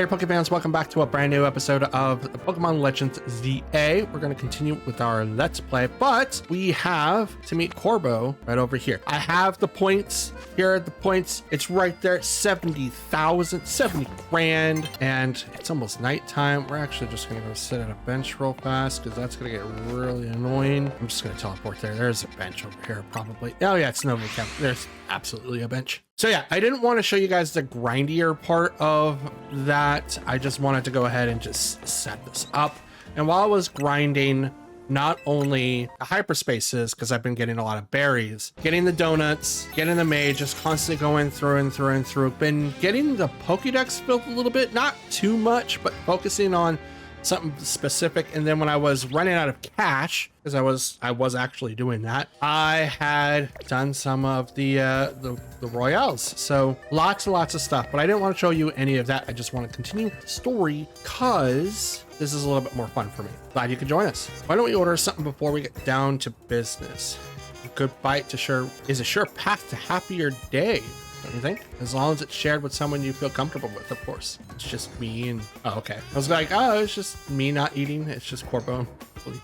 there, Pokefans. Welcome back to a brand new episode of the Pokemon Legends ZA. We're going to continue with our Let's Play, but we have to meet Corbo right over here. I have the points. Here are the points. It's right there, 70,000, 70 grand, and it's almost nighttime. We're actually just going to go sit at a bench real fast because that's going to get really annoying. I'm just going to teleport there. There's a bench over here, probably. Oh, yeah, it's no camp. There's absolutely a bench. So yeah, I didn't want to show you guys the grindier part of that. I just wanted to go ahead and just set this up. And while I was grinding, not only the hyperspaces, because I've been getting a lot of berries, getting the donuts, getting the mage, just constantly going through and through and through. Been getting the Pokédex filled a little bit, not too much, but focusing on something specific. And then when I was running out of cash, because I was actually doing that, I had done some of the royales. So lots and lots of stuff, but I didn't want to show you any of that. I just want to continue the story because this is a little bit more fun for me. Glad you could join us. Why don't we order something before we get down to business? A good bite is a sure path to happier day. Don't you think? As long as it's shared with someone you feel comfortable with, of course. It's just me and... Oh, okay. I was like, oh, it's just me not eating. It's just Corbo.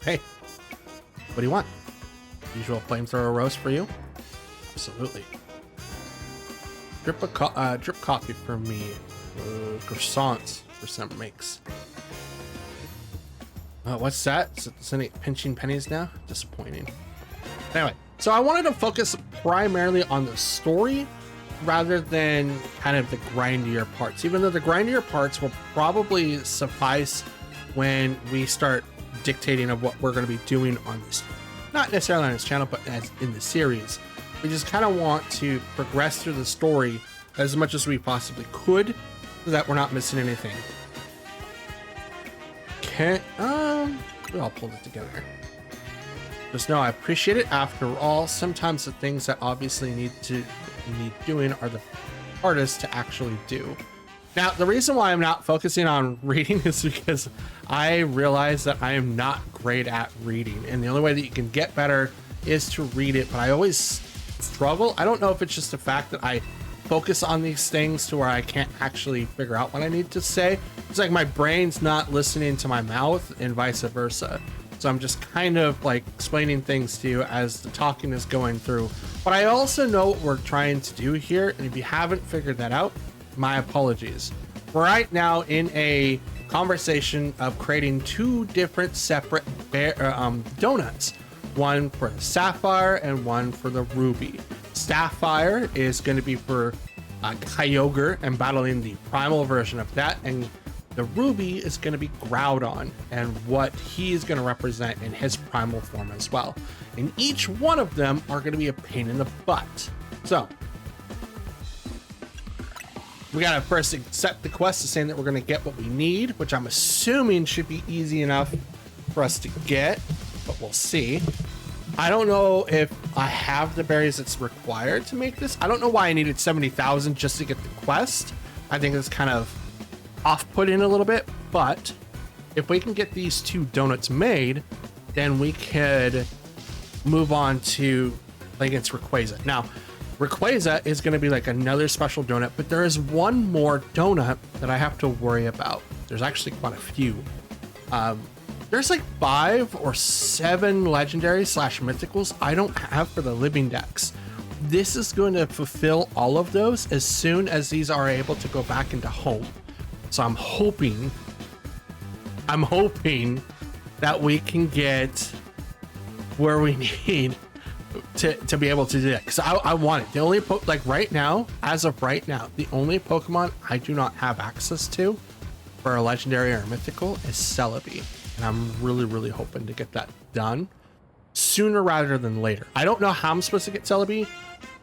Hey, what do you want? Usual flamethrower roast for you? Absolutely. Drip coffee for me. Croissants for some makes. What's that? Is it sending pinching pennies now? Disappointing. Anyway, so I wanted to focus primarily on the story rather than kind of the grindier parts, even though the grindier parts will probably suffice when we start dictating of what we're going to be doing on this, not necessarily on this channel, but as in the series. We just kind of want to progress through the story as much as we possibly could so that we're not missing anything. Okay, we all pulled it together. Just know I appreciate it. After all, sometimes the things that obviously need doing are the hardest to actually do. Now, the reason why I'm not focusing on reading is because I realize that I am not great at reading, and the only way that you can get better is to read it, but I always struggle. I don't know if it's just the fact that I focus on these things to where I can't actually figure out what I need to say. It's like my brain's not listening to my mouth and vice versa. So I'm just kind of like explaining things to you as the talking is going through. But I also know what we're trying to do here. And if you haven't figured that out, my apologies. We're right now in a conversation of creating two different separate donuts. One for the Sapphire and one for the Ruby. Sapphire is going to be for Kyogre and battling the primal version of that. And the Ruby is going to be Groudon and what he's going to represent in his primal form as well. And each one of them are going to be a pain in the butt. So we got to first accept the quest of saying that we're going to get what we need, which I'm assuming should be easy enough for us to get, but we'll see. I don't know if I have the berries that's required to make this. I don't know why I needed 70,000 just to get the quest. I think it's kind of off-putting a little bit, but if we can get these two donuts made, then we could move on to, I think it's Rayquaza. Now, Rayquaza is going to be like another special donut, but there is one more donut that I have to worry about. There's actually quite a few. There's like 5 or 7 legendary / mythicals I don't have for the living dex. This is going to fulfill all of those as soon as these are able to go back into home. So I'm hoping that we can get where we need to be able to do that. Because I want it. The only like right now, as of right now, the only Pokemon I do not have access to for a legendary or mythical is Celebi. And I'm really, really hoping to get that done sooner rather than later. I don't know how I'm supposed to get Celebi,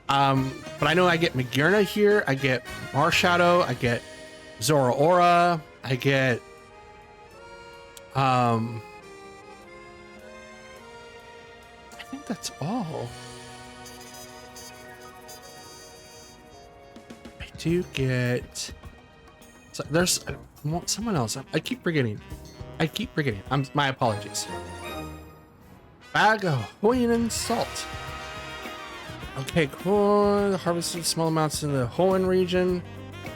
but I know I get Magearna here. I get Marshadow. I get Zoroark, I get I think that's all. I do get, so there's someone else. I keep forgetting. My apologies. Bag of Hoenn salt. Okay, cool. Harvested small amounts in the Hoenn region.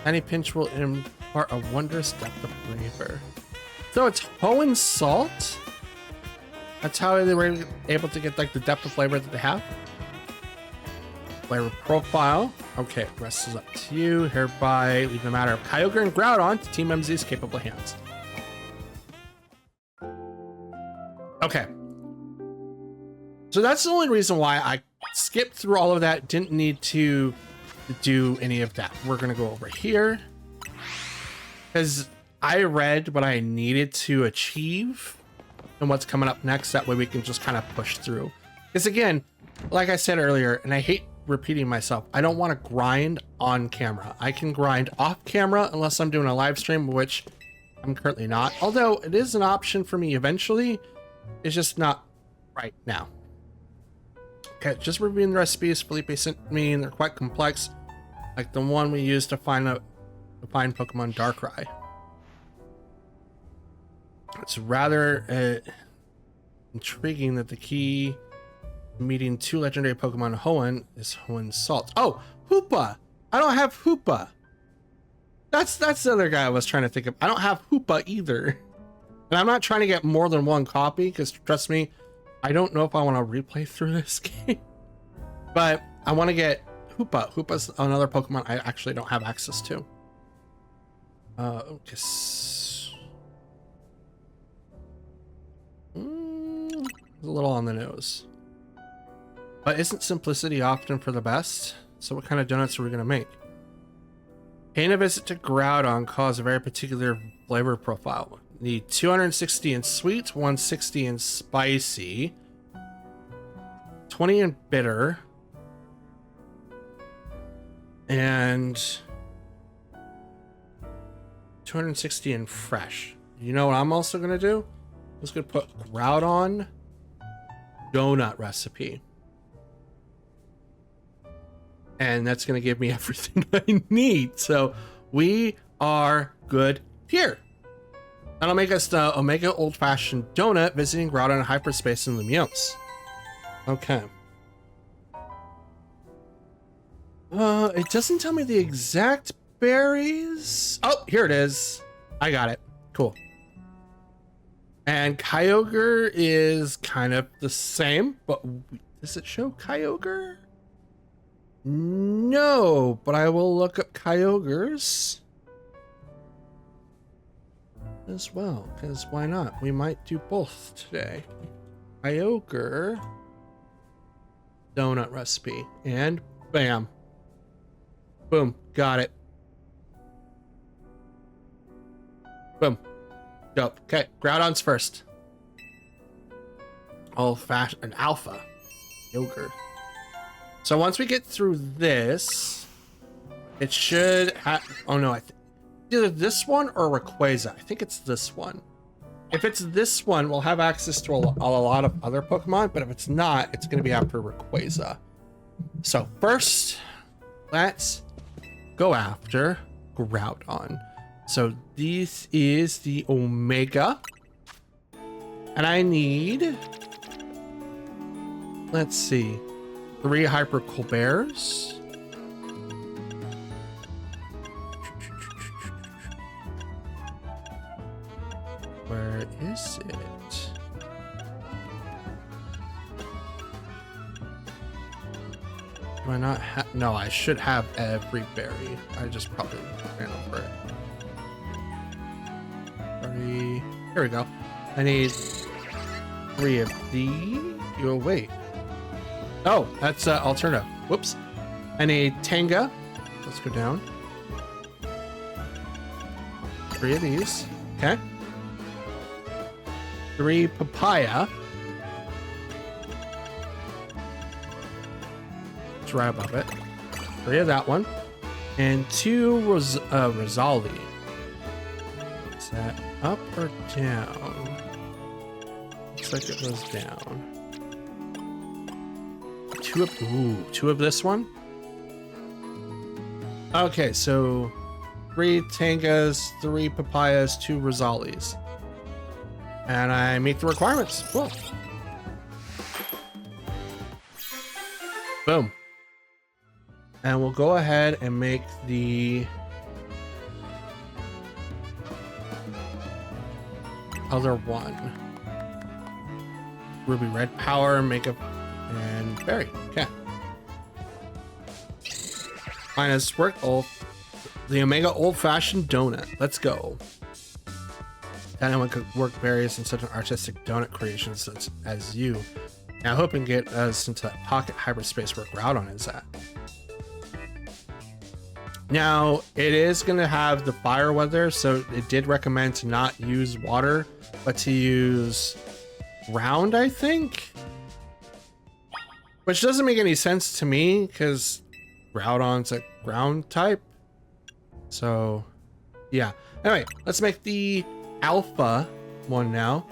Any pinch will or a wondrous depth of flavor. So it's Hoenn salt. That's how they were able to get like the depth of flavor that they have. Flavor profile. Okay, rest is up to you. Hereby leave the matter of Kyogre and Groudon to Team MZ's capable hands. Okay. So that's the only reason why I skipped through all of that. Didn't need to do any of that. We're going to go over here because I read what I needed to achieve and what's coming up next. That way we can just kind of push through. Because again, like I said earlier, and I hate repeating myself, I don't want to grind on camera. I can grind off camera unless I'm doing a live stream, which I'm currently not. Although it is an option for me eventually. It's just not right now. Okay, just reviewing the recipes Felipe sent me, and they're quite complex, like the one we used to find Pokemon Darkrai. It's rather intriguing that the key to meeting 2 legendary Pokemon Hoenn is Hoenn Salt. Oh, Hoopa! I don't have Hoopa. That's the other guy I was trying to think of. I don't have Hoopa either. And I'm not trying to get more than one copy, because trust me, I don't know if I want to replay through this game. But I want to get Hoopa. Hoopa's another Pokemon I actually don't have access to. Just a little on the nose. But isn't simplicity often for the best? So what kind of donuts are we going to make? Paying a visit to Groudon caused a very particular flavor profile. Need 260 in sweet, 160 in spicy, 20 in bitter, and 260 in fresh. You know what I'm also going to do? I'm just going to put Groudon donut recipe. And that's going to give me everything I need. So we are good here. That'll make us the Omega Old Fashioned Donut visiting Groudon in hyperspace in Lumiose. Okay. It doesn't tell me the exact berries. Oh, here it is. I got it. Cool. And Kyogre is kind of the same, but does it show Kyogre? No, but I will look up Kyogres as well, because why not? We might do both today. Kyogre donut recipe, and bam, boom, got it. Boom, dope. Okay, Groudon's first. Old fashioned alpha yogurt. So once we get through this, it should have, oh no, I think either this one or Rayquaza. I think it's this one. If it's this one, we'll have access to a lot of other Pokemon, but if it's not, it's going to be after Rayquaza. So first, let's go after Groudon. So this is the Omega. And I need, let's see, 3 Hyper Colberts. Where is it? Do I not have? No, I should have every berry. I just probably ran over it. Here we go. I need 3 of these. Oh, wait. Oh, that's alternative. Whoops. I need Tanga. Let's go down. 3 of these. Okay. 3 papaya. It's right above it. 3 of that one. And 2 Rosali. Is that up or down? Looks like it was down. 2 of this one. Okay, so 3 Tangas, 3 papayas, 2 Rosalis. And I meet the requirements. Cool. Boom. And we'll go ahead and make the other one. Ruby red power, makeup, and berry. Okay. Minus work the Omega old fashioned donut. Let's go. Anyone could work berries in such an artistic donut creation such as you. Now hope and get us into that pocket hyperspace where Groudon is at. Now it is going to have the fire weather, so it did recommend to not use water, but to use ground, I think, which doesn't make any sense to me because Groudon's a ground type. So yeah, anyway, let's make the alpha one now.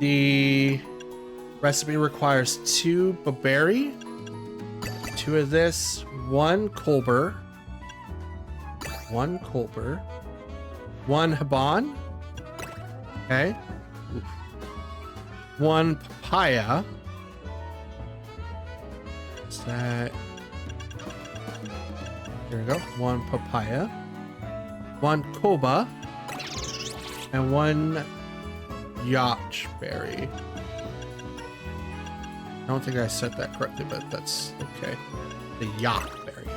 The recipe requires 2 Baberry, 2 of this, 1 Colbur, 1 Haban, okay, 1 papaya. Is that, here we go, 1 papaya, 1 Koba, and 1 Yacht berry. I don't think I said that correctly, but that's okay. The Yacht berry.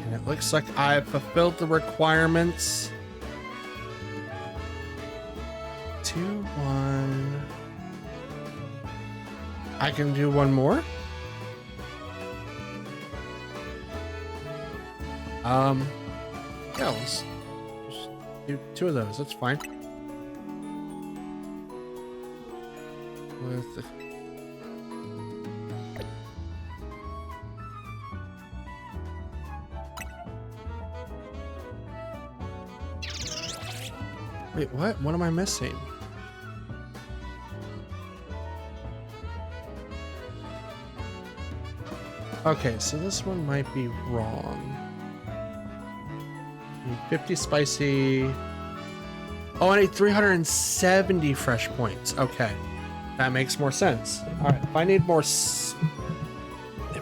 And it looks like I've fulfilled the requirements. 2, 1. I can do 1 more. Yeah, let's just do 2 of those. That's fine. With the... Wait, what? What am I missing? Okay, so this one might be wrong. 50 spicy. Oh, I need 370 fresh points. Okay, that makes more sense. All right, if I need more, if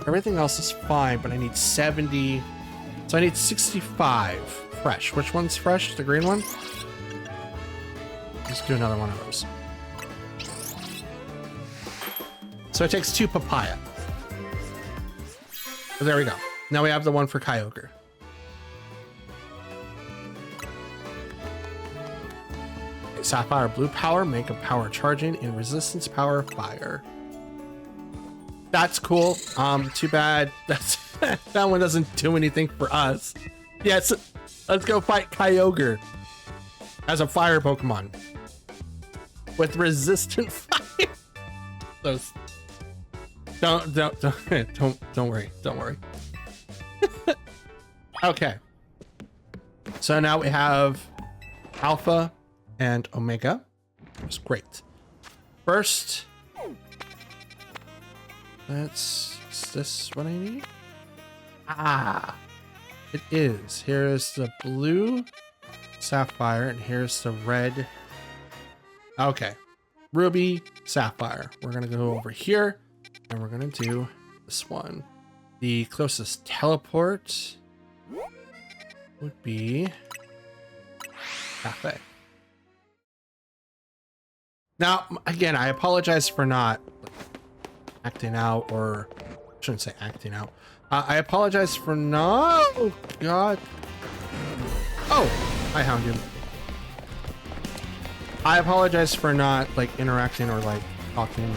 everything else is fine, but I need 70, so I need 65 fresh. Which one's fresh? The green one? Let's do another one of those. So it takes 2 papaya. So there we go. Now we have the one for Kyogre. Sapphire blue power, makeup power charging, and resistance power fire. That's cool. Too bad that's that one doesn't do anything for us. Yes, let's go fight Kyogre as a fire Pokemon with resistant fire. Those don't worry. Okay. So now we have Alpha and Omega. That's great. First, is this what I need? Ah, it is. Here's the blue sapphire, and here's the red. Okay, ruby sapphire. We're gonna go over here, and we're gonna do this one. The closest teleport would be cafe. Now, again, I apologize for not acting out, or I shouldn't say acting out. I apologize for not. Oh God. Oh, hi, Houndoom. I apologize for not like interacting or like talking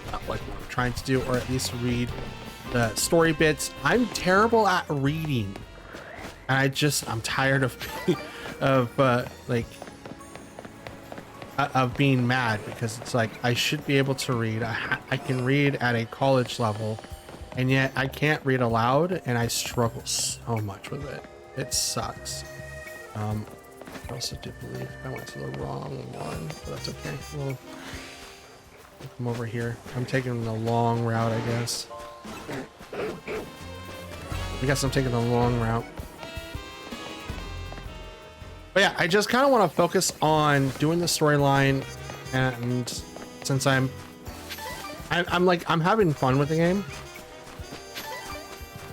about like what I'm trying to do, or at least read the story bits. I'm terrible at reading, and I'm tired of of being mad, because it's like I should be able to read. I can read at a college level, and yet I can't read aloud, and I struggle so much with it. It sucks. I also do believe I went to the wrong one, but that's okay. We'll come over here. I'm taking the long route, I guess. I guess I'm taking the long route. But yeah, I just kind of want to focus on doing the storyline, and since I'm having fun with the game,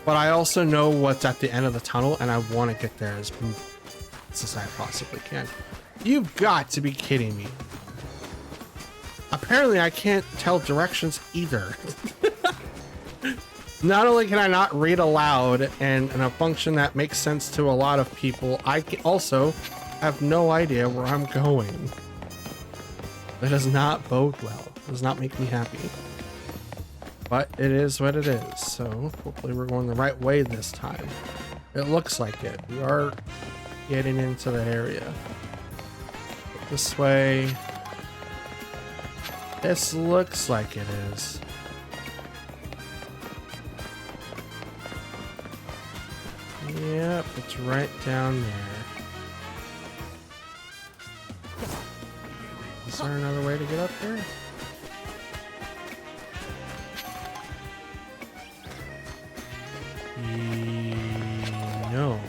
but I also know what's at the end of the tunnel, and I want to get there fast as I possibly can. You've got to be kidding me. Apparently I can't tell directions either. Not only can I not read aloud and a function that makes sense to a lot of people, I also have no idea where I'm going. That does not bode well. It does not make me happy. But it is what it is. So hopefully we're going the right way this time. It looks like it. We are getting into the area. This way. This looks like it is. Yep, it's right down there. Is there another way to get up here? No.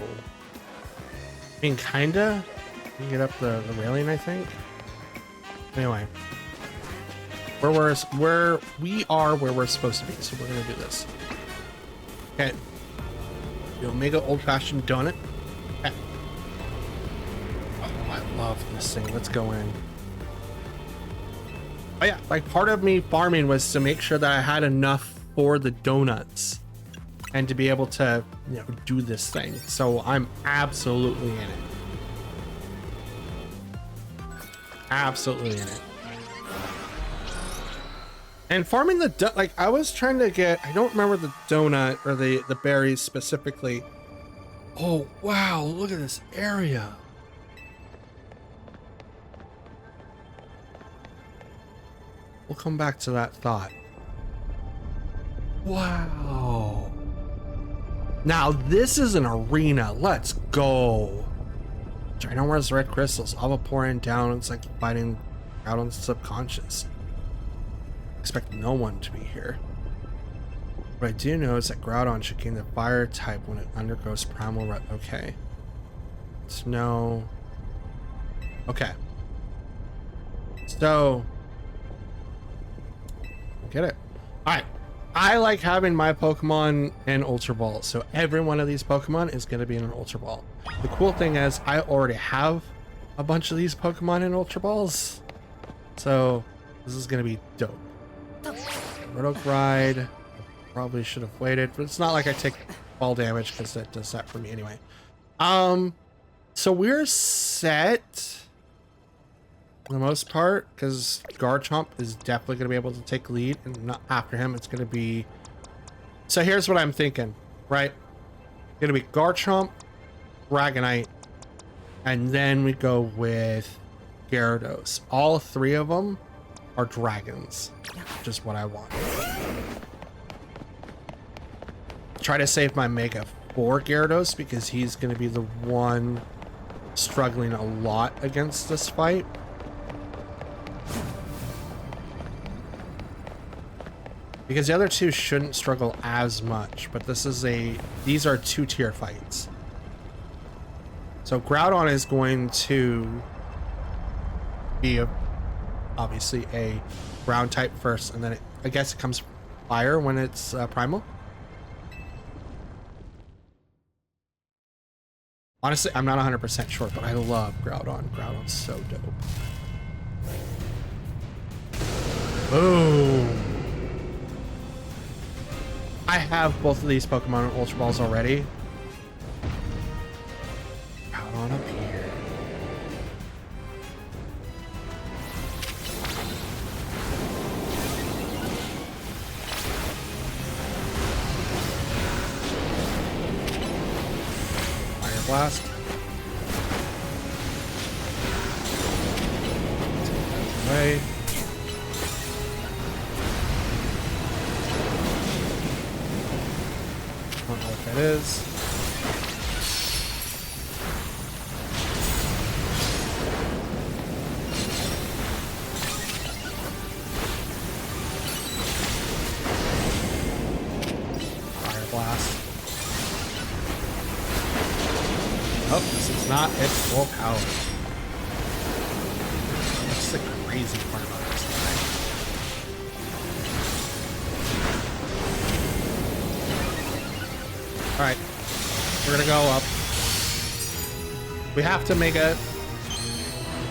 I mean, kinda. You can get up the railing, I think. Anyway. Where we are where we're supposed to be, so we're gonna do this. Okay. The Omega old-fashioned donut. Okay. Oh, I love this thing. Let's go in. Oh yeah, like part of me farming was to make sure that I had enough for the donuts and to be able to, you know, do this thing. So I'm absolutely in it. Absolutely in it. And farming the like I was trying to get, I don't remember the donut or the berries specifically. Oh wow, look at this area. We'll come back to that thought. Wow. Now this is an arena. Let's go. Ginormous red crystals, lava pouring down. It's like fighting out on the subconscious. Expect no one to be here. What I do know is that Groudon should gain the fire type when it undergoes primal okay. Snow. Okay. So get it. Alright. I like having my Pokemon in Ultra Ball, so every one of these Pokemon is going to be in an Ultra Ball. The cool thing is I already have a bunch of these Pokemon in Ultra Balls, so this is going to be dope. Red Oak Ride. Probably should have waited, but it's not like I take fall damage because that does that for me anyway. So we're set for the most part because Garchomp is definitely going to be able to take lead, and not after him it's going to be. So here's what I'm thinking, right? Going to be Garchomp, Dragonite, and then we go with Gyarados. All three of them are dragons, which is what I want. Try to save my Mega for Gyarados because he's going to be the one struggling a lot against this fight. Because the other two shouldn't struggle as much, but these are 2-tier fights. So Groudon is going to be obviously a ground type first, and then I guess it comes fire when it's primal. Honestly, I'm not 100% sure, but I love Groudon. Groudon's so dope. Boom. I have both of these Pokemon in Ultra Balls already. Groudon up here. Fire Blast. Take that away. Don't know what that is. Fire Blast. Oh, this is not its full power. That's the crazy part about this guy. All right, we're gonna go up. We have to make it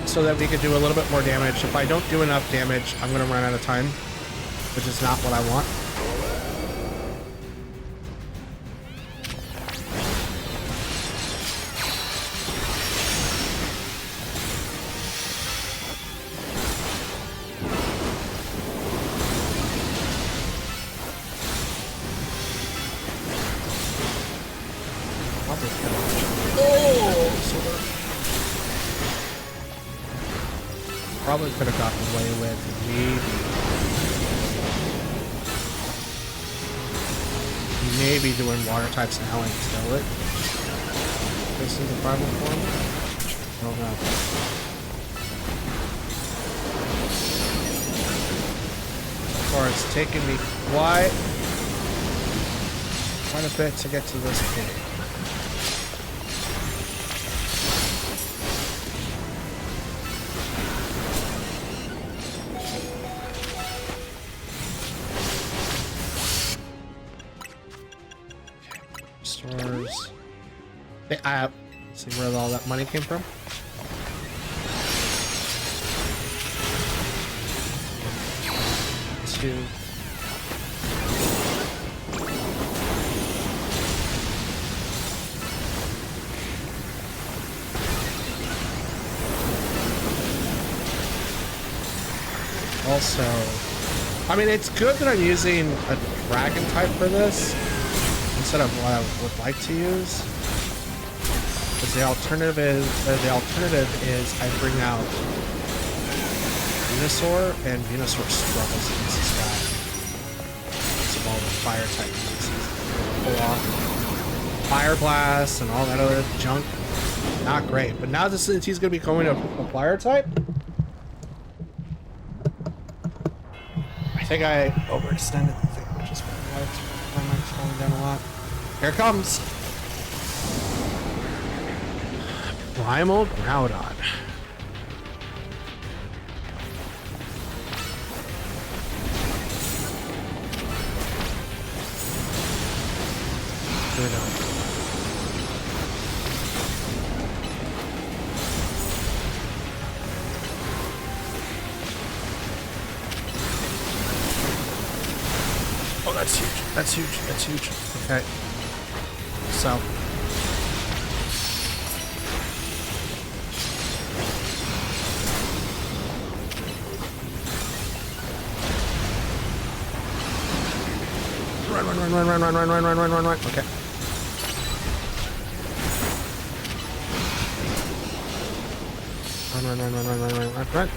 so that we can do a little bit more damage. If I don't do enough damage, I'm gonna run out of time, which is not what I want. Probably could have gotten away with maybe doing water types now and kill it. This is the primal form. I don't know. So far, it's taken me quite a bit to get to this point. Stars. Let's see where all that money came from. Let's do. Also, I mean, it's good that I'm using a dragon type for this instead of what I would like to use. Because the alternative is I bring out Venusaur, and Venusaur struggles against this guy. It's all the fire type uses. Pull off Fire Blast and all that other junk. Not great. But now since he's gonna be going to a fire type, I think I overextended the thing, which is why my mic's falling down a lot. Here it comes. Primal Groudon. Here we go. Oh, that's huge. That's huge. That's huge. Okay. So. Run. Okay. Run.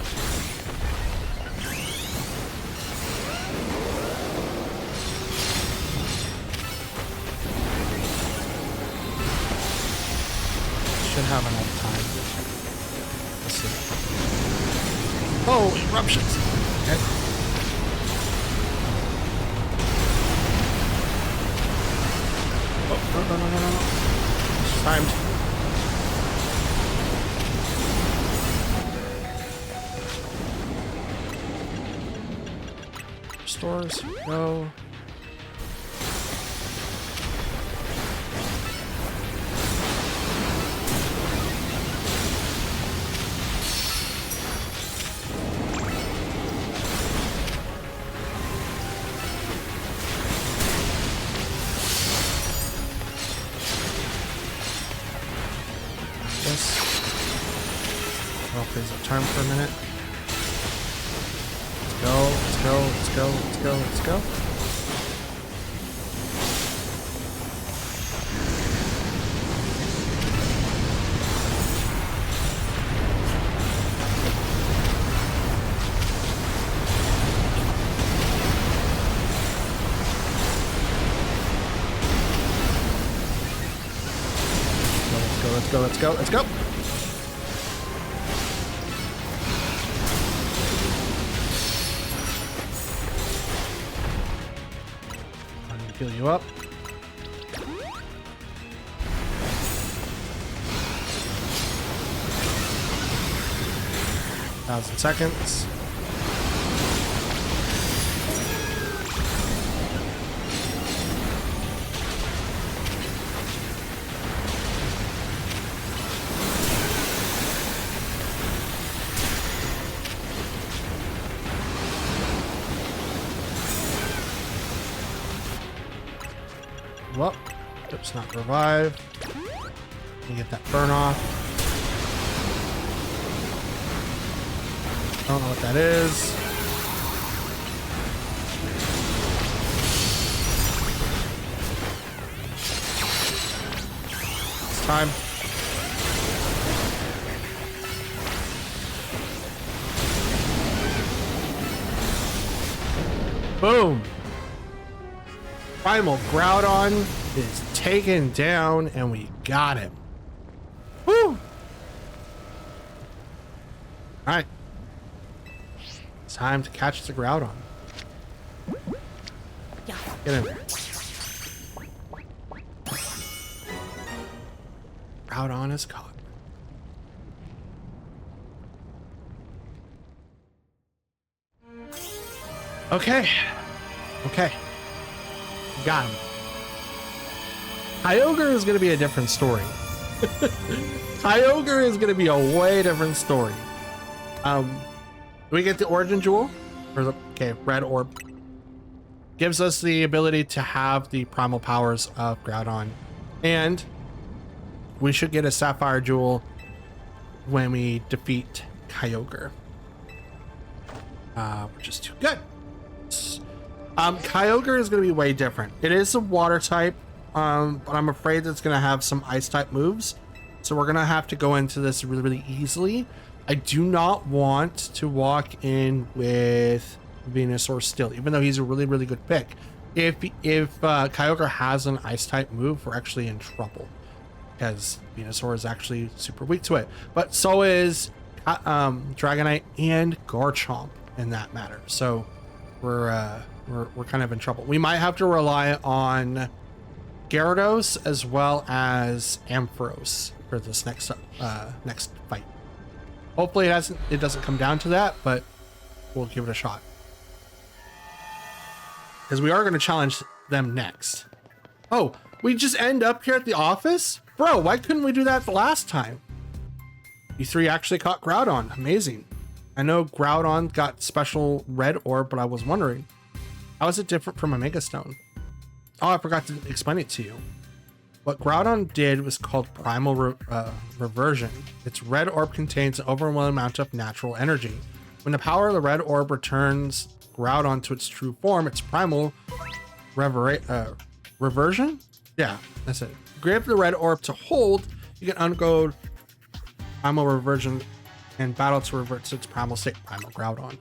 Should have enough time. Let's see. Oh, eruptions. Okay. Oh, no. It's timed. Stores, go. I'll freeze up time for a minute. Let's go. Let's go. I'm gonna heal you up. 1,000 seconds. Oops, not revive. Let me get that burn off. I don't know what that is. It's time. Boom. Primal Groudon is taken down and we got him. Woo! All right. It's time to catch the Groudon. Get in there. Groudon is caught. Okay. Okay. Got him. Kyogre is going to be a different story. Kyogre is going to be a way different story. We get the Origin Jewel. Okay, red orb. Gives us the ability to have the primal powers of Groudon. And we should get a Sapphire Jewel when we defeat Kyogre. Which is too good. Kyogre is going to be way different. It is a water type, but I'm afraid it's going to have some ice type moves. So we're going to have to go into this really, really easily. I do not want to walk in with Venusaur still, even though he's a really, really good pick. If Kyogre has an ice type move, we're actually in trouble because Venusaur is actually super weak to it. But so is Dragonite and Garchomp in that matter. So we're kind of in trouble. We might have to rely on Gyarados as well as Ampharos for this next fight. Hopefully it doesn't come down to that, but we'll give it a shot. Because we are going to challenge them next. Oh, we just end up here at the office? Bro, why couldn't we do that the last time? You three actually caught Groudon. Amazing. I know Groudon got special red orb, but I was wondering, how is it different from a Mega Stone? Oh, I forgot to explain it to you. What Groudon did was called Primal Reversion. Its red orb contains an overwhelming amount of natural energy. When the power of the red orb returns Groudon to its true form, its Primal Reversion? Yeah, that's it. Grab the red orb to hold, you can undergo Primal Reversion and battle to revert to its primal state, Primal Groudon.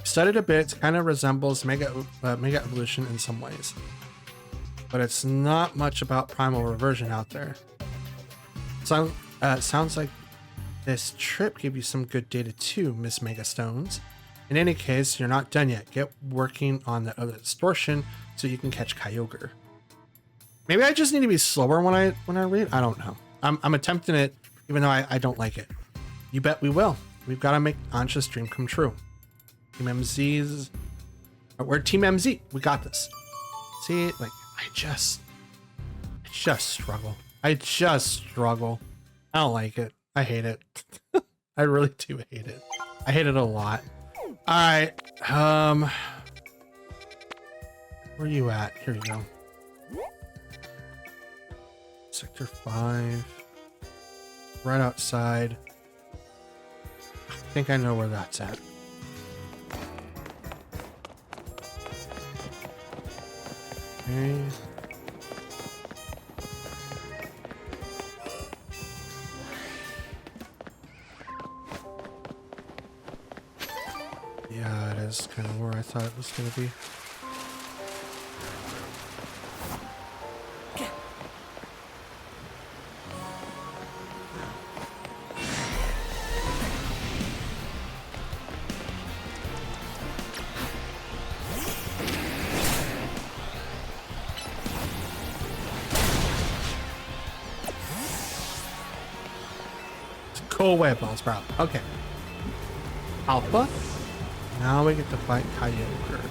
Studied a bit, it kind of resembles Mega Evolution in some ways. But it's not much about Primal Reversion out there. So, sounds like this trip gave you some good data too, Miss Mega Stones. In any case, you're not done yet. Get working on that other distortion so you can catch Kyogre. Maybe I just need to be slower when I read. I don't know. I'm attempting it, even though I don't like it. You bet we will. We've got to make Ansha's dream come true. Team MZ's. We're Team MZ. We got this. See, like I just struggle. I don't like it. I hate it. I really do hate it. I hate it a lot. All right. Where are you at? Here you go. Sector 5. Right outside. I think I know where that's at. Okay. Yeah, it is kind of where I thought it was going to be. Go away, Bellsprout. Okay. Alpha. Now we get to fight Kyogre.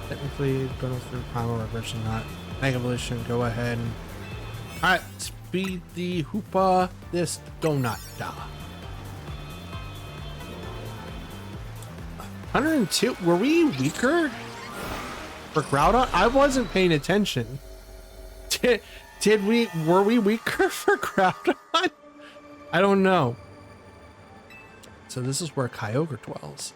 Technically, going through Primal Reversion, not Mega Evolution. Go ahead and... Alright, speed the Hoopa this donut. 102. Were we weaker? For Groudon? I wasn't paying attention. Were we weaker for Groudon? I don't know. So this is where Kyogre dwells.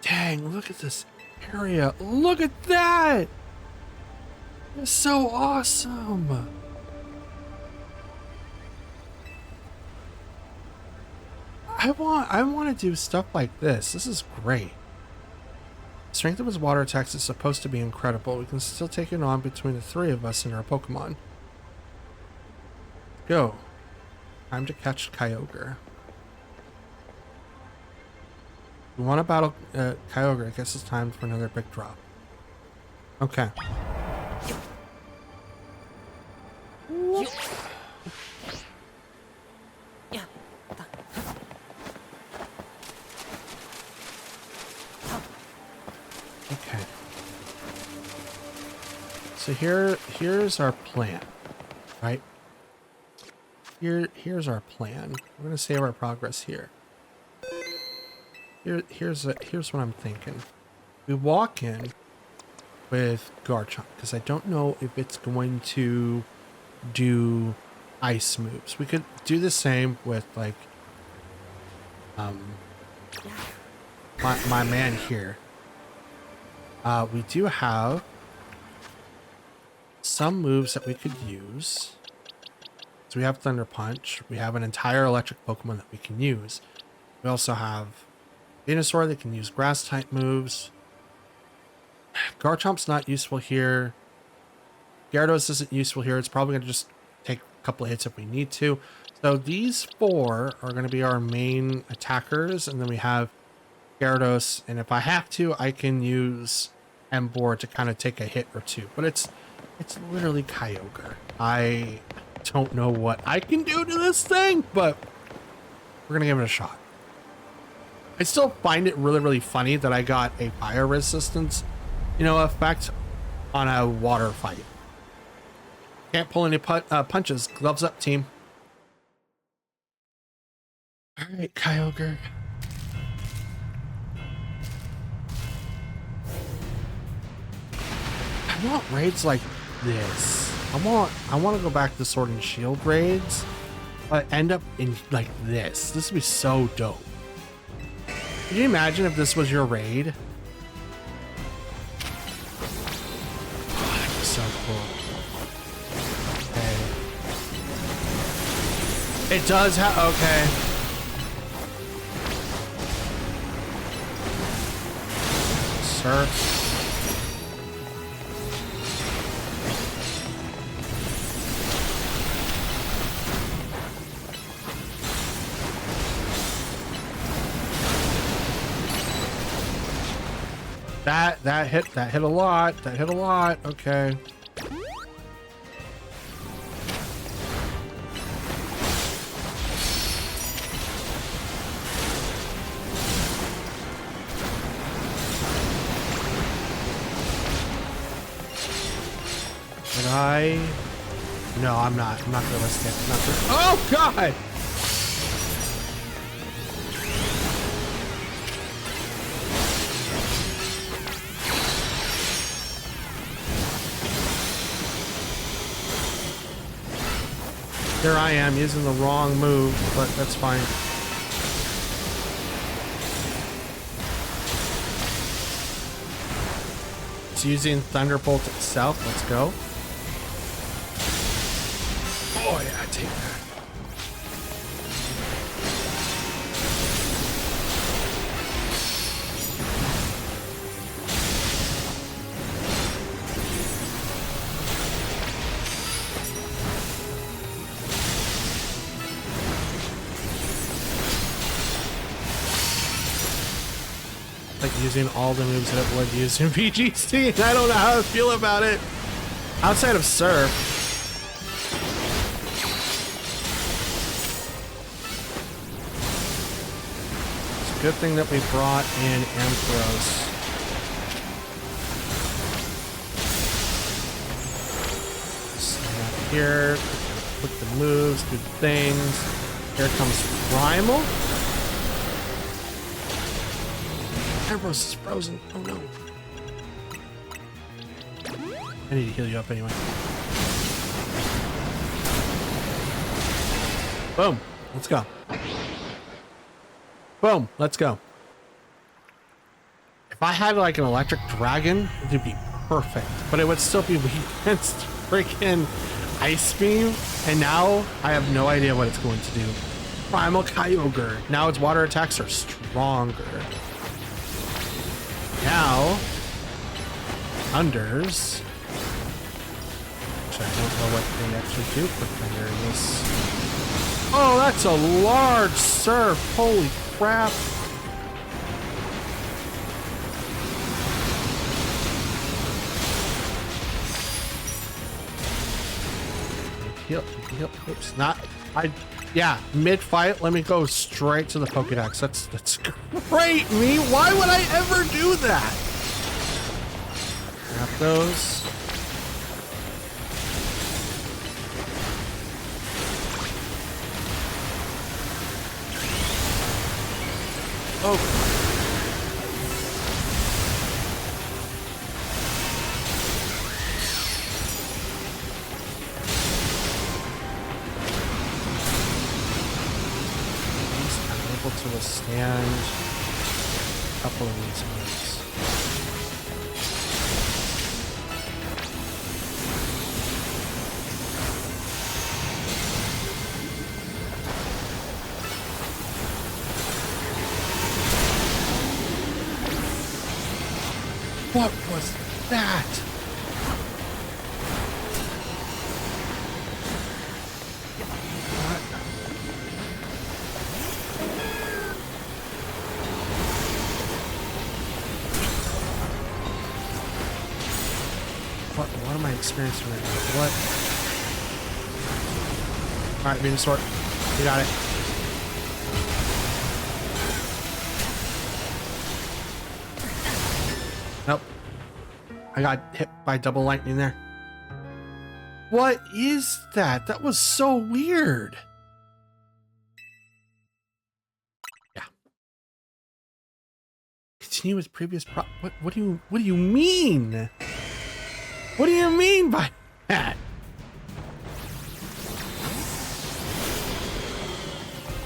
Dang, look at this area. Look at that! It's so awesome. I want to do stuff like this. This is great. Strength of his water attacks is supposed to be incredible. We can still take it on between the three of us and our Pokemon. Go. Time to catch Kyogre. You want to battle Kyogre? I guess it's time for another big drop. Okay. Okay. So here's our plan, right? Here's our plan. We're gonna save our progress here. Here's what I'm thinking. We walk in with Garchomp because I don't know if it's going to do ice moves. We could do the same with like my man here. We do have some moves that we could use. So we have Thunder Punch. We have an entire electric Pokemon that we can use. We also have Venusaur that can use grass type moves. Garchomp's not useful here. Gyarados isn't useful here. It's probably going to just take a couple of hits if we need to. So these four are going to be our main attackers. And then we have Gyarados. And if I have to, I can use Emboar to kind of take a hit or two. But it's literally Kyogre. I don't know what I can do to this thing, but we're going to give it a shot. I still find it really, really funny that I got a fire resistance, effect on a water fight. Can't pull any punches. Gloves up, team. All right, Kyogre. I want raids like this. I want to go back to Sword and Shield raids, but end up in like this. This would be so dope. Can you imagine if this was your raid? Oh, that'd be so cool. Okay. It does have, okay. Surf. That hit a lot. That hit a lot. Okay. Did I? No, I'm not. I'm not gonna risk it. I'm not gonna... Oh God! Here I am using the wrong move, but that's fine. It's using Thunderbolt itself. Let's go. Oh yeah, take that. Using all the moves that it would use in VGC, and I don't know how I feel about it. Outside of Surf, it's a good thing that we brought in Ampharos. Stand up here, put the moves, good things. Here comes Primal. Ampharos is frozen. Oh no. I need to heal you up anyway. Boom. Let's go. Boom. Let's go. If I had like an electric dragon, it would be perfect, but it would still be weak against freaking ice beam. And now I have no idea what it's going to do. Primal Kyogre. Now its water attacks are stronger. Now, Thunders. Actually, I don't know what they actually do for Thunder in this. Oh, that's a large surf. Holy crap. Heal. Oops, not. Yeah, mid-fight, let me go straight to the Pokédex. That's great, me. Why would I ever do that? Grab those. Oh. To withstand a couple of these moves. What was that? What am I experiencing right now? What? Alright, Venusaur. You got it. Nope. I got hit by double lightning there. What is that? That was so weird. Yeah. Continue with previous what do you mean? What do you mean by that?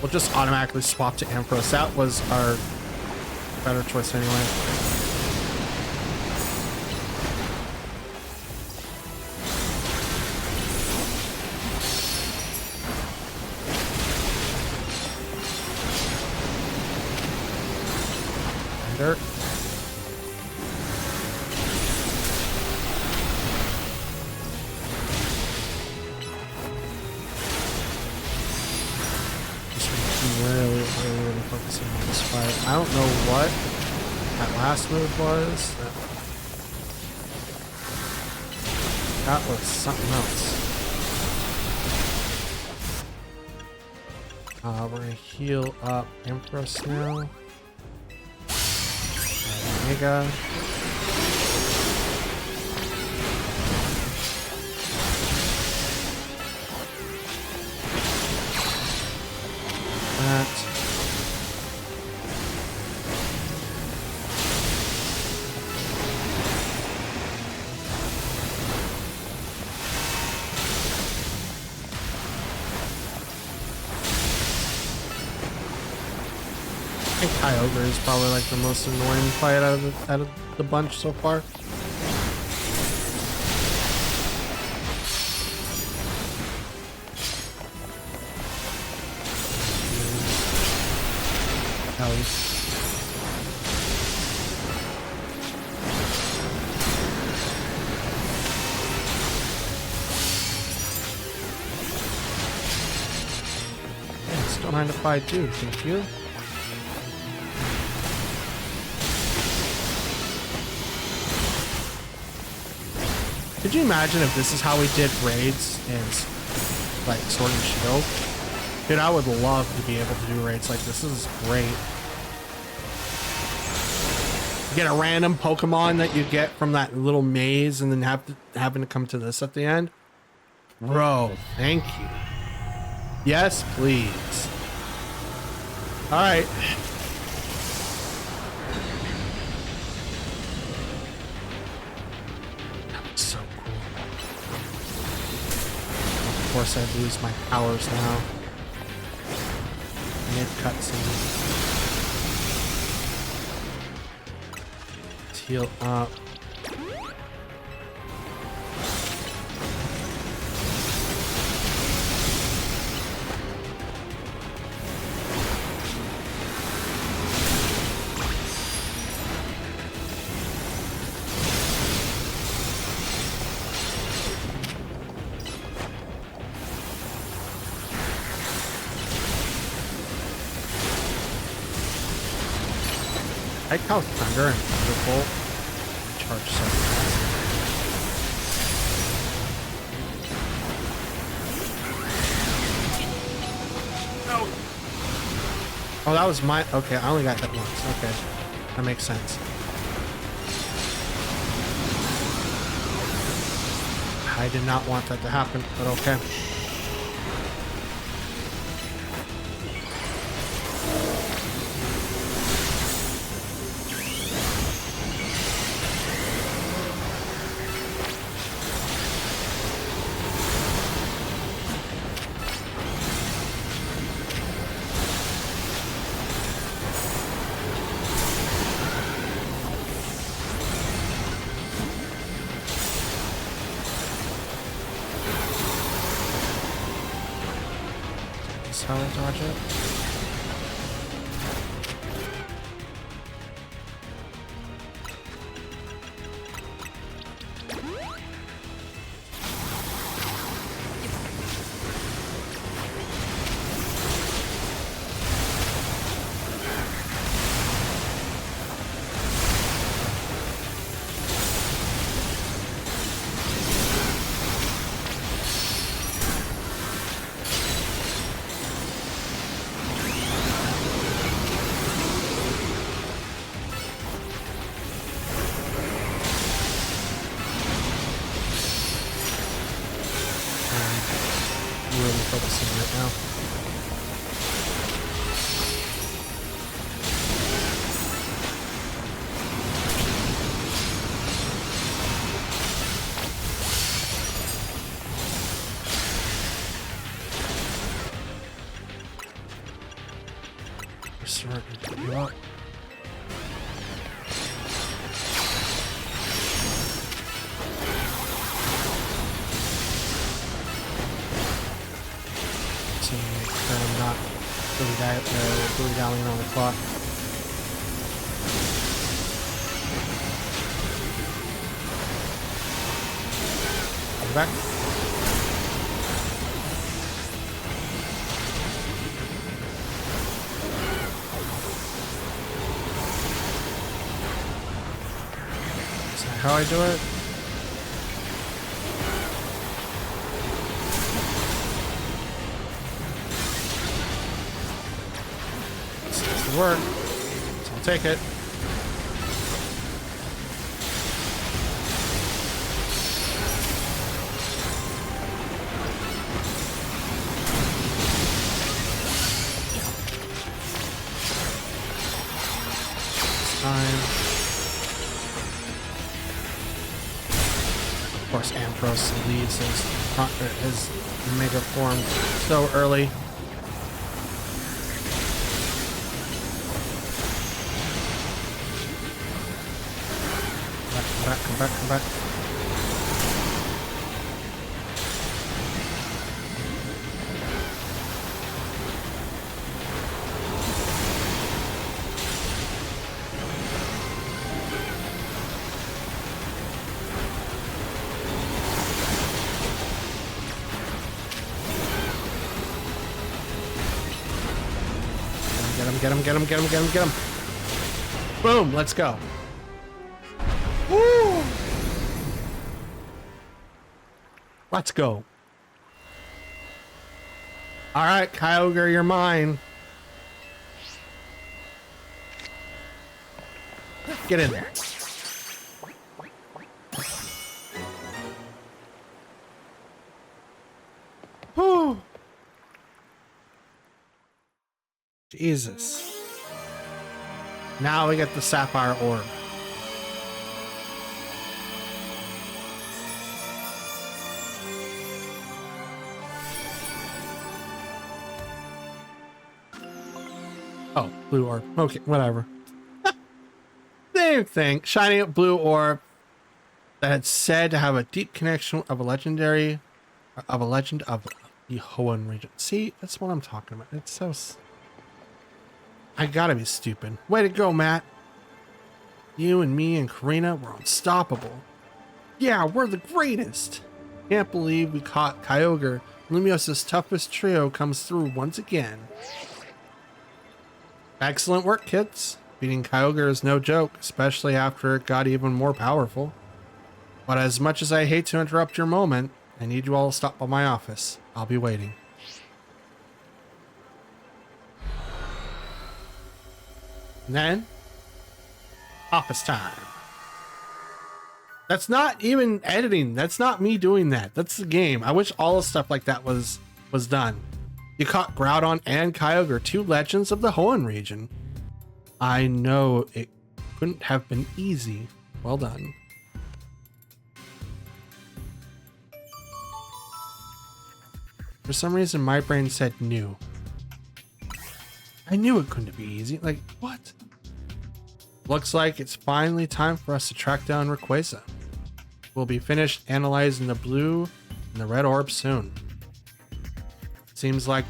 We'll just automatically swap to Ampharos. That was our better choice anyway. Dirt. Really focusing on this fight. I don't know what that last move was. That was something else. We're gonna heal up Empress now. Mega. That. I think Kyogre is probably like the most annoying fight out of the bunch so far. Kalos. Yes, don't mind if I do, thank you. Could you imagine if this is how we did raids in like Sword and Shield? Dude, I would love to be able to do raids like this. This is great. You get a random Pokemon that you get from that little maze and then having to come to this at the end. Bro, thank you. Yes, please. All right. So cool. Of course, I lose my powers now. Mid cutscene. Let's heal up. I like how Thunder and Thunderbolt charge so fast. No. Oh, that was my. Okay, I only got hit once. Okay, that makes sense. I did not want that to happen, but okay. How to dodge it. Really focusing right now. We're starting to give up. I'm not really dallying on the clock. Come back. Is that how I do it? Work, so I'll take it. It's time. Of course, Ampharos leaves his mega form so early. Come back. Get him. Boom, let's go. Woo! Let's go. All right, Kyogre, you're mine. Get in there. Whew. Jesus. Now we get the Sapphire Orb. Oh, blue orb. Okay, whatever. Same thing. Shiny blue orb that had said to have a deep connection of a legend of the Hoenn region. See, that's what I'm talking about. It's so... I gotta be stupid. Way to go, Matt. You and me and Karina were unstoppable. Yeah, we're the greatest. Can't believe we caught Kyogre. Lumios's toughest trio comes through once again. Excellent work, kids. Beating Kyogre is no joke, especially after it got even more powerful. But as much as I hate to interrupt your moment, I need you all to stop by my office. I'll be waiting. And then, office time. That's not even editing. That's not me doing that. That's the game. I wish all the stuff like that was done. You caught Groudon and Kyogre, two legends of the Hoenn region. I know it couldn't have been easy. Well done. For some reason, my brain said new. I knew it couldn't be easy. Like, what? Looks like it's finally time for us to track down Rayquaza. We'll be finished analyzing the blue and the red orb soon. Seems like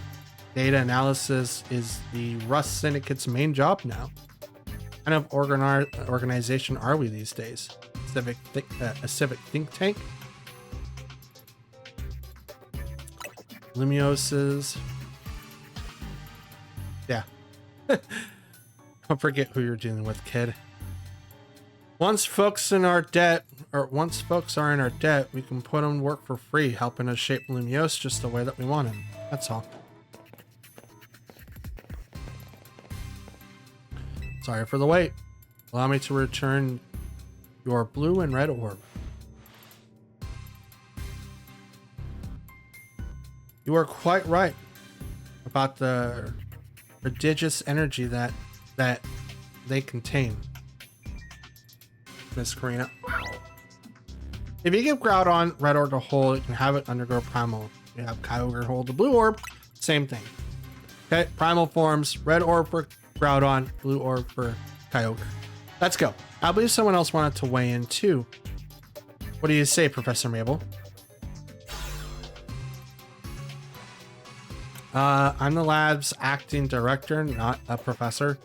data analysis is the Rust Syndicate's main job now. What kind of organization are we these days? A civic think tank? Lumios's... Yeah. Don't forget who you're dealing with, kid. Once folks are in our debt, we can put them to work for free, helping us shape Lumiose just the way that we want him. That's all. Sorry for the wait. Allow me to return your blue and red orb. You are quite right about the prodigious energy that they contain, Miss Karina. If you give Groudon red orb to hold, you can have it undergo primal. You have Kyogre hold the blue orb, same thing. Okay, primal forms, red orb for Groudon, blue orb for Kyogre. Let's go. I believe someone else wanted to weigh in too. What do you say, Professor Mabel? I'm the lab's acting director, not a professor.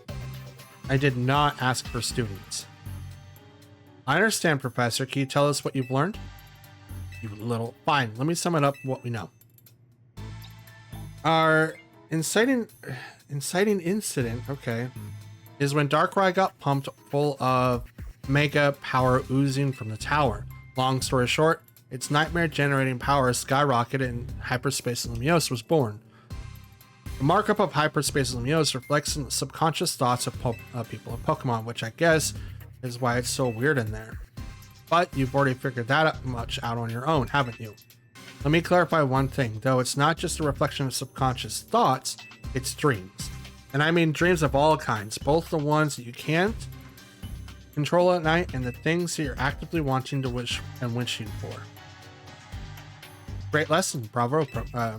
I did not ask for students. I understand, Professor. Can you tell us what you've learned? You little... Fine, let me sum it up what we know. Our inciting incident, okay, is when Darkrai got pumped full of mega power oozing from the tower. Long story short, its nightmare generating power skyrocketed and Hyperspace Lumiose was born. The markup of Hyperspace Lumiose reflects the subconscious thoughts of people of Pokemon, which I guess is why it's so weird in there. But you've already figured that much out on your own, haven't you? Let me clarify one thing, though it's not just a reflection of subconscious thoughts, it's dreams. And I mean dreams of all kinds, both the ones that you can't control at night and the things that you're actively wanting to wish and wishing for. Great lesson, bravo,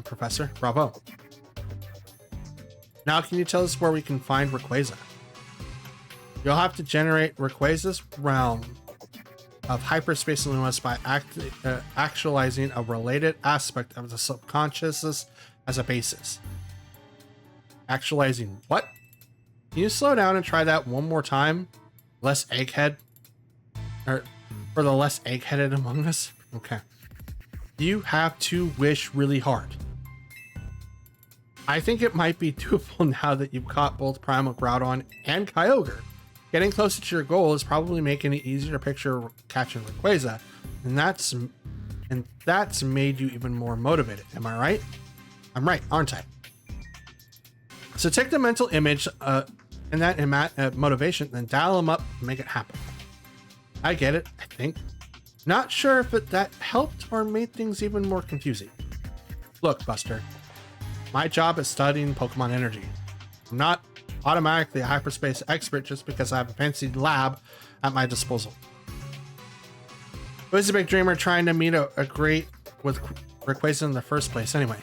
Professor, bravo. Now can you tell us where we can find Rayquaza? You'll have to generate Rayquaza's realm of Hyperspace Lumiose by actualizing a related aspect of the subconscious as a basis. Actualizing what? Can you slow down and try that one more time? Less egghead? Or for the less egg-headed among us? Okay. You have to wish really hard. I think it might be doable now that you've caught both Primal Groudon and Kyogre. Getting closer to your goal is probably making it easier to picture catching Rayquaza, and that's made you even more motivated. Am I right? I'm right, aren't I? So take the mental image and that motivation, then dial them up and make it happen. I get it, I think. Not sure if that helped or made things even more confusing. Look, Buster. My job is studying Pokemon energy. I'm not automatically a hyperspace expert just because I have a fancy lab at my disposal. Who's a big dreamer trying to meet a great with Rayquaza in the first place anyway?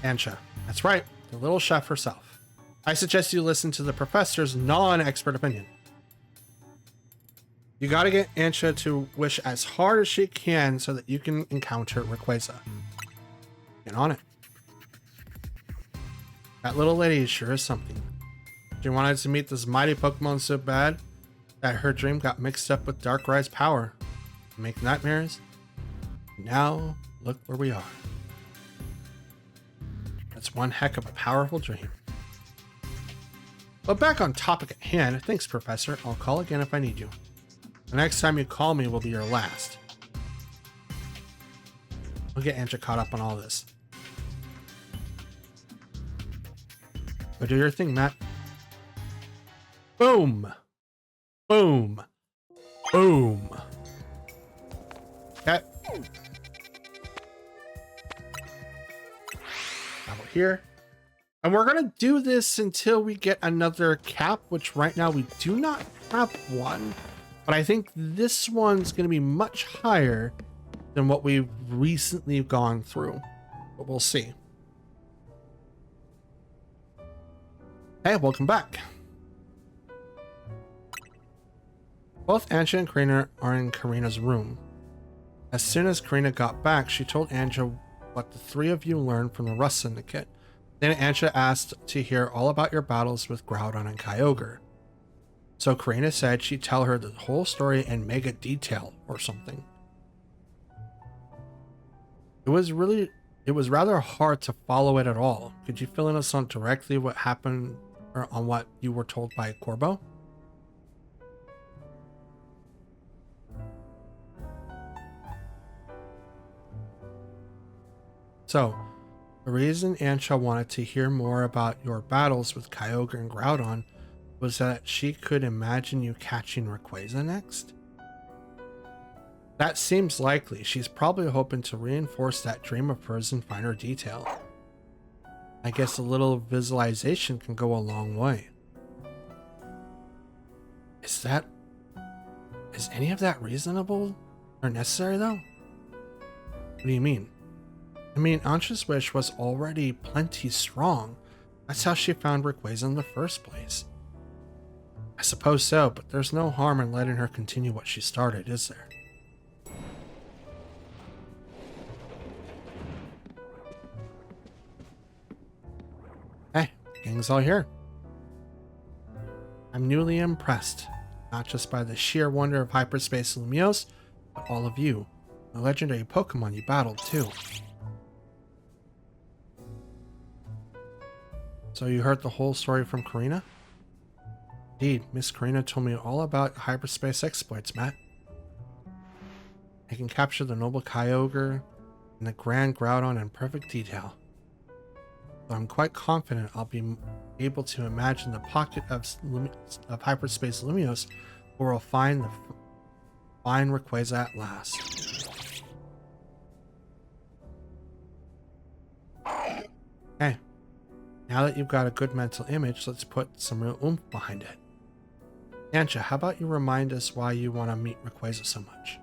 Ansha. That's right, the little chef herself. I suggest you listen to the professor's non-expert opinion. You gotta get Ansha to wish as hard as she can so that you can encounter Rayquaza. Get on it. That little lady sure is something. She wanted to meet this mighty Pokemon so bad that her dream got mixed up with Darkrai's power. Make nightmares. Now, look where we are. That's one heck of a powerful dream. But back on topic at hand, thanks, Professor. I'll call again if I need you. The next time you call me will be your last. We'll get Ansha caught up on all this. But do your thing, Matt. Boom! Boom! Boom! Okay. Over here. And we're going to do this until we get another cap, which right now we do not have one. But I think this one's going to be much higher than what we've recently gone through. But we'll see. Hey, welcome back. Both Ansha and Karina are in Karina's room. As soon as Karina got back, she told Ansha what the three of you learned from the Rust Syndicate. Then Ansha asked to hear all about your battles with Groudon and Kyogre. So Karina said she'd tell her the whole story in mega detail or something. It was rather hard to follow it at all. Could you fill in us on directly what happened or on what you were told by Corbo? So, the reason Ansha wanted to hear more about your battles with Kyogre and Groudon was that she could imagine you catching Rayquaza next? That seems likely. She's probably hoping to reinforce that dream of hers in finer detail. I guess a little visualization can go a long way. Is any of that reasonable or necessary though? What do you mean? I mean, Ansha's wish was already plenty strong. That's how she found Rayquaza in the first place. I suppose so, but there's no harm in letting her continue what she started, is there? Hey, gang's all here. I'm newly impressed, not just by the sheer wonder of Hyperspace Lumiose, but all of you, the legendary Pokemon you battled too. So you heard the whole story from Karina? Indeed, Miss Karina told me all about hyperspace exploits, Matt. I can capture the noble Kyogre and the grand Groudon in perfect detail. But I'm quite confident I'll be able to imagine the pocket of hyperspace Lumiose where we'll find the fine Rayquaza at last. Hey, now that you've got a good mental image, let's put some real oomph behind it. Ansha, how about you remind us why you want to meet Rayquaza so much?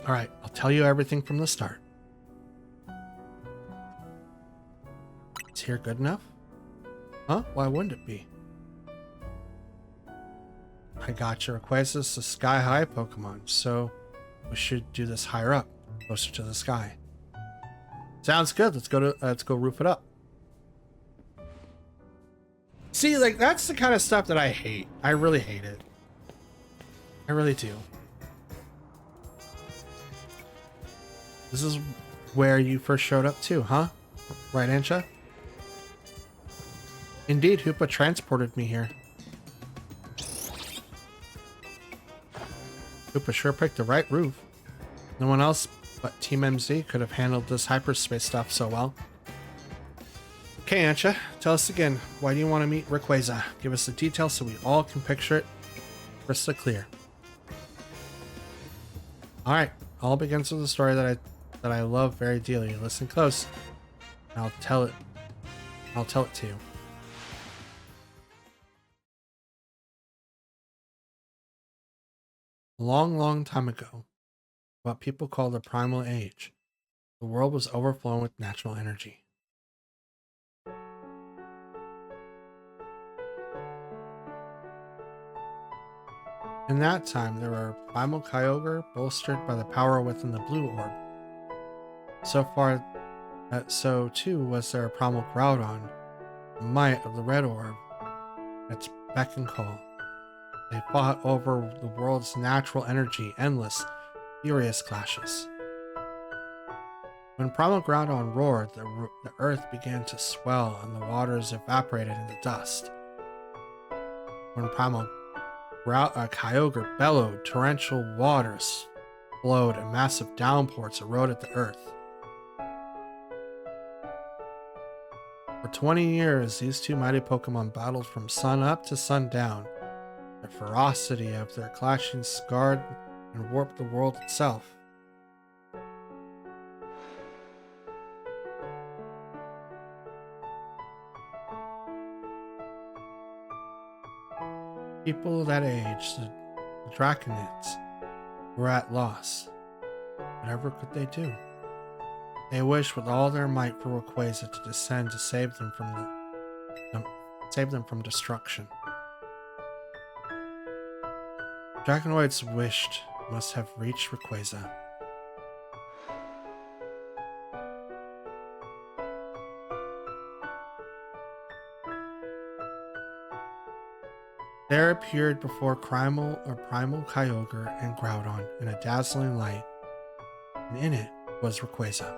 Alright, I'll tell you everything from the start. Is here good enough? Huh? Why wouldn't it be? I got you. Rayquaza's a sky-high Pokemon, so we should do this higher up, closer to the sky. Sounds good. Let's go roof it up. See, like, that's the kind of stuff that I hate. I really hate it. I really do. This is where you first showed up too, huh? Right, Ansha? Indeed, Hoopa transported me here. Hoopa sure picked the right roof. No one else but Team MZ could have handled this hyperspace stuff so well. Okay, Ansha, tell us again, why do you want to meet Rayquaza? Give us the details so we all can picture it crystal clear. Alright, all begins with a story that I love very dearly. Listen close, and I'll tell it to you. A long, long time ago, what people call the Primal Age, the world was overflowing with natural energy. In that time, there were primal Kyogre bolstered by the power within the blue orb. So far, so too was there a primal Groudon, the might of the red orb, its beck and call. They fought over the world's natural energy, endless, furious clashes. When primal Groudon roared, the earth began to swell and the waters evaporated into dust. When primal Kyogre bellowed, torrential waters flowed and massive downpours eroded the earth. For 20 years, these two mighty Pokemon battled from sun up to sun down. The ferocity of their clashing scarred and warped the world itself. People that age, the Draconids, were at loss. Whatever could they do? They wished with all their might for Rayquaza to descend to save them from destruction. Draconoids wished must have reached Rayquaza. There appeared before primal Kyogre and Groudon in a dazzling light, and in it was Rayquaza,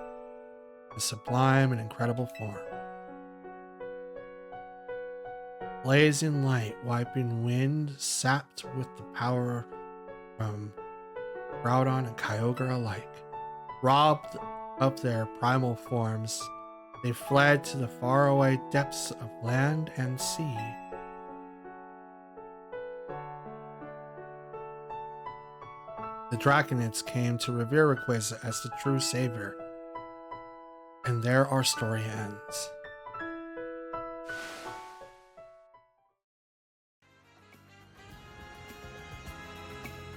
a sublime and incredible form. Blazing light, wiping wind, sapped with the power from Groudon and Kyogre alike. Robbed of their primal forms, they fled to the faraway depths of land and sea. The Draconids came to revere Rayquaza as the true savior. And there our story ends.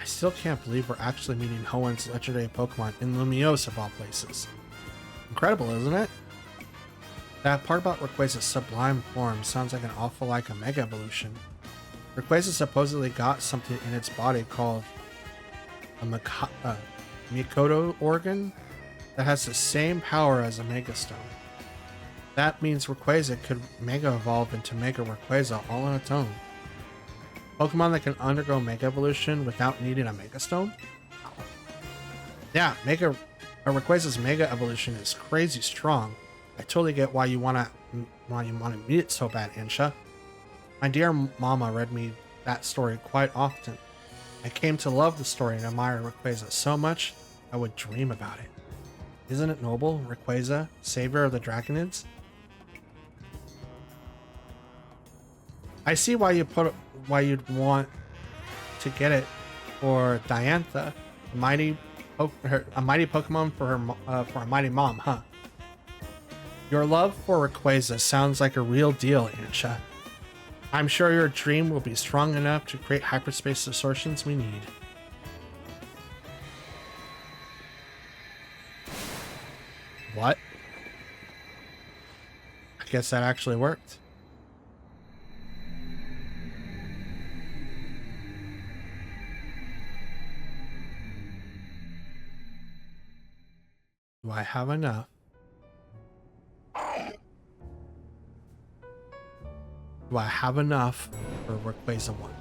I still can't believe we're actually meeting Hoenn's legendary Pokemon in Lumiose of all places. Incredible, isn't it? That part about Rayquaza's sublime form sounds like an awful like a Mega Evolution. Rayquaza supposedly got something in its body called a Mikoto organ that has the same power as a Mega Stone. That means Rayquaza could Mega Evolve into Mega Rayquaza all on its own. Pokemon that can undergo Mega Evolution without needing a Mega Stone? Yeah, Rayquaza's Mega Evolution is crazy strong. I totally get why you wanna meet it so bad, Insha. My dear mama read me that story quite often. I came to love the story and admire Rayquaza so much I would dream about it. Isn't it noble, Rayquaza, savior of the Draconids? I see why you'd want to get it for Diantha, a mighty Pokemon for a mighty mom, huh? Your love for Rayquaza sounds like a real deal, Ansha. I'm sure your dream will be strong enough to create hyperspace distortions we need. What? I guess that actually worked. Do I have enough? Do I have enough for Rayquaza 1?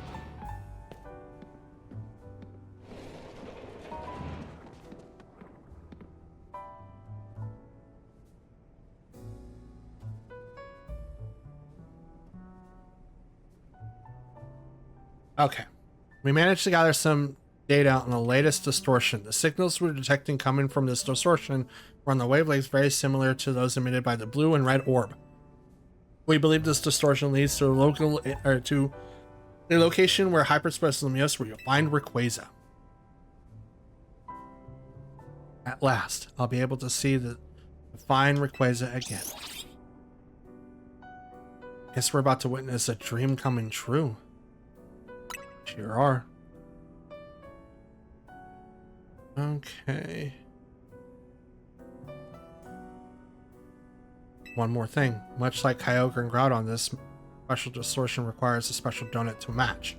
Okay. We managed to gather some data on the latest distortion. The signals we're detecting coming from this distortion were on the wavelengths very similar to those emitted by the blue and red orb. We believe this distortion leads to the location where hyperspace Lumiose where you'll find Rayquaza. At last, I'll be able to see the fine Rayquaza again. Guess we're about to witness a dream coming true. Sure are. Okay. One more thing. Much like Kyogre and Groudon, this special distortion requires a special donut to match.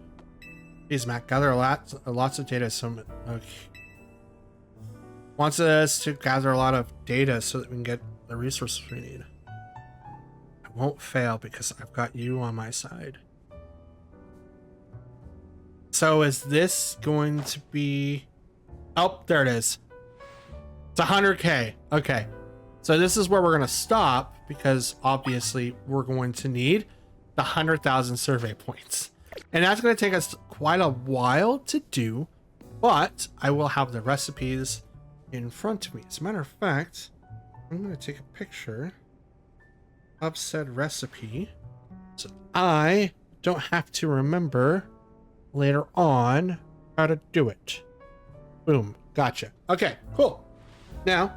Jeez, Matt, gather lots of data. So, okay. Wants us to gather a lot of data so that we can get the resources we need. I won't fail because I've got you on my side. So is this going to be... Oh, there it is. It's 100K. Okay. So this is where we're going to stop because obviously we're going to need the 100,000 survey points. And that's going to take us quite a while to do, but I will have the recipes in front of me. As a matter of fact, I'm going to take a picture of said recipe so I don't have to remember later on how to do it. Boom. Gotcha. Okay, cool. Now,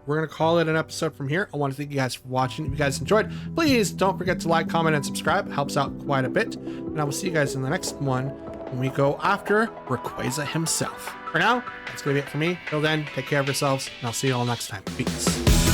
we're going to call it an episode from here. I want to thank you guys for watching. If you guys enjoyed, please don't forget to like, comment, and subscribe. It helps out quite a bit. And I will see you guys in the next one when we go after Rayquaza himself. For now, that's going to be it for me. Till then, take care of yourselves, and I'll see you all next time. Peace.